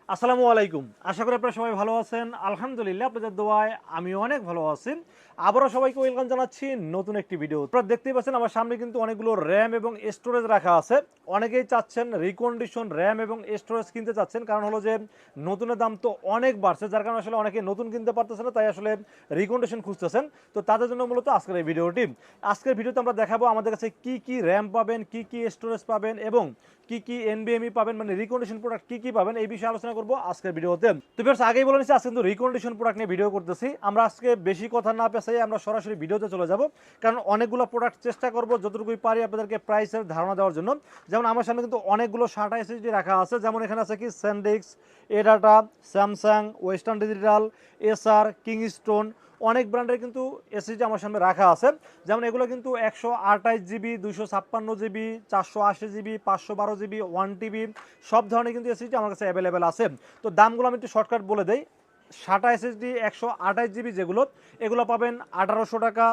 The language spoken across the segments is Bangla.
আসসালামু আলাইকুম। আশা করি আপনারা সবাই ভালো আছেন। আলহামদুলিল্লাহ আপনাদের দোয়ায় আমি অনেক ভালো আছি। আবারও সবাইকে ওয়েলকাম জানাচ্ছি নতুন একটি ভিডিও। আপনারা দেখতেই পাচ্ছেন আমার সামনে কিন্তু অনেকগুলো RAM এবং স্টোরেজ রাখা আছে। অনেকেই চাচ্ছেন রিকন্ডিশন RAM এবং স্টোরেজ কিনতে চাচ্ছেন। কারণ হলো যে নতুনের দাম তো অনেক বাড়ছে। যার কারণে আসলে অনেকে নতুন কিনতে পারতেছে না। তাই আসলে রিকন্ডিশন খুঁজতেছেন। তো তাদের জন্য মূলত আজকের এই ভিডিওটি। আজকের ভিডিওতে আমরা দেখাবো আমাদের কাছে কি RAM পাবেন, কি স্টোরেজ পাবেন এবং কি NVMe পাবেন, মানে রিকন্ডিশন প্রোডাক্ট কি পাবেন এই বিষয়ে আলোচনা করব আজকের ভিডিওতে। তো ভিউয়ার্স, আগেই বলে নিচ্ছি আজকে কিন্তু রিকন্ডিশন প্রোডাক্ট নিয়ে ভিডিও করতেছি। আমরা আজকে বেশি কথা না পেছাই আমরা সরাসরি ভিডিওতে চলে যাব, কারণ অনেকগুলো প্রোডাক্ট চেষ্টা করব যতটুকুই পারি আপনাদেরকে প্রাইসের ধারণা দেওয়ার জন্য। যেমন আমার সামনে কিন্তু অনেকগুলো SATA SSD রাখা আছে। যেমন এখানে আছে কি SanDisk, ADATA, Samsung, Western Digital, SR, Kingston, অনেক ব্র্যান্ডের কিন্তু এসএসডি আমার সামনে রাখা আছে। যেমন এগুলো কিন্তু 128 GB, 256 GB, 480 GB, 512 GB, 1 TB সব ধরনের কিন্তু এসএসডি আমার কাছে অ্যাভেলেবেল আছে। তো দামগুলো আমি একটু শর্টকাট বলে দেই। SATA SSD 128 জিবি যেগুলো, এগুলো পাবেন 1800 টাকা।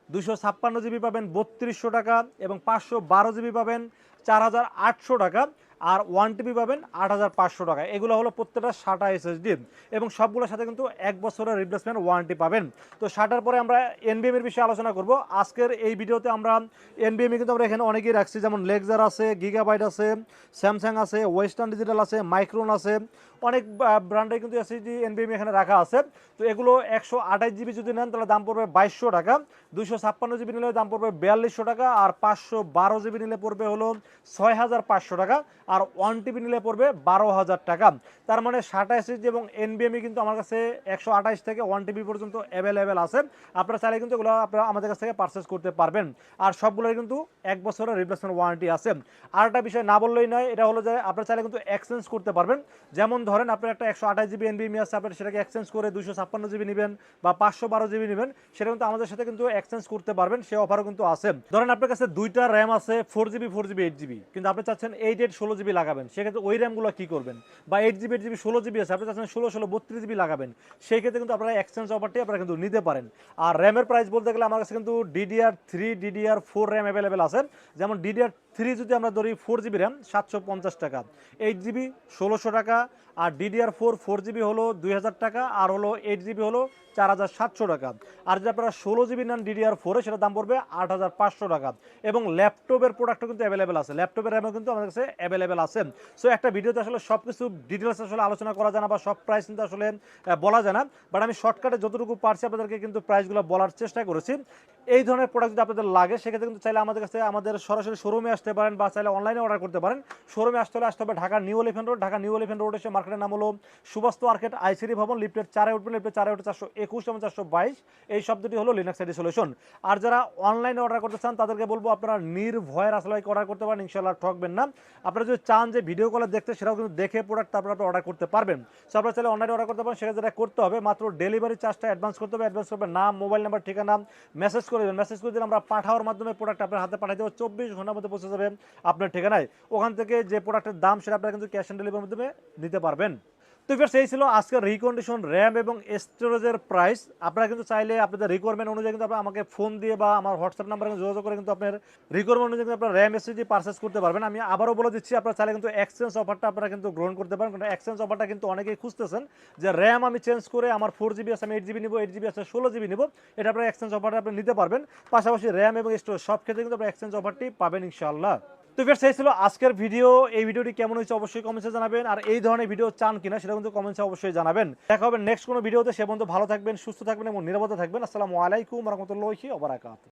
256 জিবি পাবেন 3200 টাকা এবং 512 জিবি পাবেন 4800 টাকা। আর 1 টিবি পাবেন 8500 টাকা। এগুলো হলো প্রত্যেকটা SATA SSD এবং সবগুলোর সাথে কিন্তু 1 বছরের রিপ্লেসমেন্ট ওয়ারেন্টি পাবেন। তো SATAর পরে আমরা NVMe এর বিষয়ে আলোচনা করব আজকের এই ভিডিওতে। আমরা NVMe কিন্তু আমরা এখানে অনেকেই রাখছি, যেমন লেক্সার আছে, গিগাবাইট আছে, স্যামসাং আছে, ওয়েস্টার্ন ডিজিটাল আছে, মাইক্রোন আছে, অনেক ব্র্যান্ডের কিন্তু এসএসডি NVMe এখানে রাখা আছে। তো এগুলো 128 জিবি যদি নেন তাহলে দাম পড়বে 2200 টাকা। 256 জিবি নিলে দাম পড়বে 4200 টাকা। আর 512 জিবি নিলে পড়বে হলো 6500 টাকা। আর 1 টিবি নিলে পড়বে 12000 টাকা। তার মানে SATA SSD এবং NVMe কিন্তু আমার কাছে 128 থেকে 1 টিবি পর্যন্ত অ্যাভেলেবেল আছে। আপনারা চাইলে কিন্তু এগুলো আপনারা আমাদের কাছ থেকে পারচেস করতে পারবেন। আর সবগুলোর কিন্তু 1 বছরের রিপ্লেসমেন্ট ওয়ারেন্টি আছে। আর একটা বিষয় না বললেই নয়, এটা হলো যে আপনারা চাইলে কিন্তু এক্সচেঞ্জ করতে পারবেন। যেমন ধরেন আপনার একটা 128 জিবি NVMe আছে, আপনার সেটাকে এক্সচেঞ্জ করে 256 জিবি নেবেন বা 512 জিবি নেবেন, সেটা কিন্তু আমাদের সাথে কিন্তু এক্সচেঞ্জ করতে পারবেন। সে অফারও কিন্তু আছে। ধরেন আপনার কাছে দুইটা র্যাম আছে, 4 জিবি 8 জিবি, কিন্তু আপনি চাচ্ছেন 8 8 16 জিবি লাগাবেন, সেক্ষেত্রে ওই র্যামগুলো কি করবেন? বা 8 জিবি 8 জিবি 16 জিবি আছে, আপনি চাচ্ছেন 16 16 32 জিবি লাগাবেন, সেই ক্ষেত্রে কিন্তু আপনারা এক্সচেঞ্জ অফারটি আপনারা কিন্তু নিতে পারেন। আর র্যামের প্রাইস বলতে গেলে আমার কাছে কিন্তু DDR3 DDR4 র্যাম অ্যাভেলেবেল আছে। যেমন DDR3 যদি আমরা ধরি 4 জিবি র্যাম 750 টাকা, 8 জিবি 1600 টাকা, আর DDR4 4 জিবি হলো 2000 টাকা, আর হলো 8 জিবি হলো 4700 টাকা। আর যদি আপনারা 16 জিবি নেন DDR4 সেটা দাম পড়বে 8500 টাকা। এবং ল্যাপটপের প্রোডাক্টও কিন্তু অ্যাভেলেবেল আছে, ল্যাপটপের র্যামও কিন্তু আমাদের কাছে অ্যাভেলেবেল আছে। সো একটা ভিডিওতে আসলে সব কিছু ডিটেলস আসলে আলোচনা করা যায় না বা সব প্রাইস কিন্তু আসলে বলা যায় না, বাট আমি শর্টকাটে যতটুকু পারছি আপনাদেরকে কিন্তু প্রাইসগুলো বলার চেষ্টা করেছি। এই ধরনের প্রোডাক্ট যদি আপনাদের লাগে সেক্ষেত্রে কিন্তু চাইলে আমাদের কাছে আমাদের সরাসরি শোরুমে আসতে পারেন বা চাইলে অনলাইনে অর্ডার করতে পারেন। শোরুমে আসতে হবে Dhaka new elephant road. Dhaka new elephant road এসে মার্কেটের নাম হলো সুবাস্তু মার্কেট, আইসিডি ভবন, লিফটের 4-এ উঠবেন, লিফটের 4-এ উঠে 421 এবং 422 এই শব্দটি হলো লিনাক্স আইডি সলিউশন। আর যারা অনলাইনে অর্ডার করতে চান তাদেরকে বলবো আপনারা নির্ভয়ের আসলে অর্ডার করতে পারেন, ইনশাআল্লাহ ঠকবেন না। আপনারা যদি চান যে ভিডিও কলে দেখতে, সেটাও কিন্তু দেখে প্রোডাক্ট তারপর আপনি অর্ডার করতে পারবেন। সো আপনারা চাইলে অনলাইনে অর্ডার করতে পারেন। সেটা যেটা করতে হবে, মাত্র ডেলিভারি চার্জটা অ্যাডভান্স করতে হবে। অ্যাডভান্স করবেন, নাম, মোবাইল নাম্বার, ঠিকানা মেসেজ করে দেবেন। মেসেজ করে দিলে আমরা পাঠাওয়ার মাধ্যমে প্রোডাক্ট আপনার হাতে পাঠিয়ে দেবো। 24 ঘন্টার মধ্যে পৌঁছে যাবে আপনার ঠিকানায়। ওখান থেকে যে প্রোডাক্টের দাম সেটা আপনারা কিন্তু ক্যাশ অন ডেলিভারির মাধ্যমে নিতে পারবেন। তো ভিউয়ার্স, এই ছিল আজকের রিকন্ডিশন র্যাম এবং স্টোরেজের প্রাইস। আপনারা কিন্তু চাইলে আপনাদের রিকোয়ারমেন্ট অনুযায়ী কিন্তু আপনারা আমাকে ফোন দিয়ে বা আমার হোয়াটসঅ্যাপ নাম্বারে যোগাযোগ করে কিন্তু আপনার রিকোয়ারমেন্ট অনুযায়ী কিন্তু আপনার র্যাম এসএসডি পারচেস করতে পারবেন। আমি আবারও বলে দিচ্ছি, আপনারা চাইলে কিন্তু এক্সচেঞ্জ অফারটা আপনারা কিন্তু গ্রহণ করতে পারেন। কারণ এক্সচেঞ্জ অফারটা কিন্তু অনেকেই খুঁজতেছেন যে র্যাম আমি চেঞ্জ করে আমার 4 জিবি আছে আমি 8 জিবি নিব, 8 জিবি আছে 16 জিবি নিব, এটা আপনারা এক্সচেঞ্জ অফারটা আপনি নিতে পারবেন। পাশাপাশি র্যাম এবং স্টোরেজ সব ক্ষেত্রে কিন্তু আপনারা এক্সচেঞ্জ অফারটি পাবেন ইনশাআল্লাহ। তো ভিউয়ার্স, এই ছিল আজকের ভিডিও। এই ভিডিওটি কেমন হয়েছে অবশ্যই কমেন্টসে জানাবেন। আর এই ধরনের ভিডিও চান কিনা সেটা কিন্তু কমেন্টসে অবশ্যই জানাবেন। দেখা হবে নেক্সট কোনো ভিডিওতে। সে পর্যন্ত ভালো থাকবেন, সুস্থ থাকবেন এবং নিরাপদে থাকবেন। আসসালামু আলাইকুম ওয়া রাহমাতুল্লাহি ওয়া বারাকাতুহু।